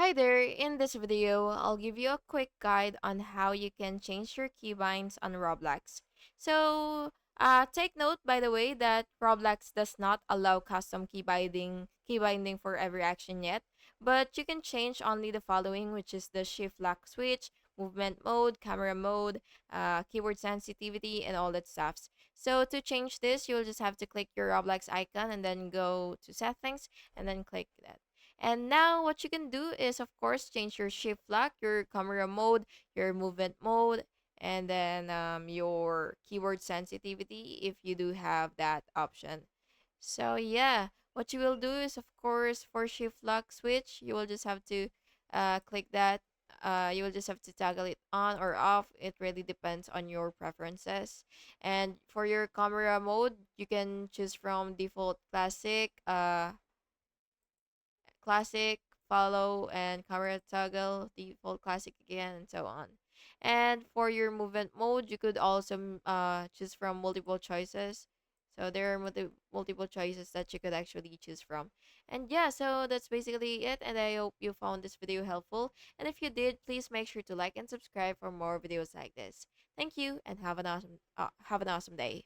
Hi there, in this video, I'll give you a quick guide on how you can change your keybinds on Roblox. Take note, by the way, that Roblox does not allow custom key binding for every action yet, but you can change only the following, which is the shift lock switch, movement mode, camera mode, keyboard sensitivity, and all that stuff. So to change this, you'll just have to click your Roblox icon and then go to settings and then click that. And now what you can do is, of course, change your shift lock, your camera mode, your movement mode, and then your keyboard sensitivity if you do have that option. So yeah, what you will do is, of course, for shift lock switch, you will just have to click that. You will just have to toggle it on or off. It really depends on your preferences. And for your camera mode, you can choose from default classic, follow, and camera toggle, default classic again, and so on. And for your movement mode, you could also choose from multiple choices. So there are multiple choices that you could actually choose from. And yeah, so that's basically it. And I hope you found this video helpful. And if you did, please make sure to like and subscribe for more videos like this. Thank you, and have an awesome day.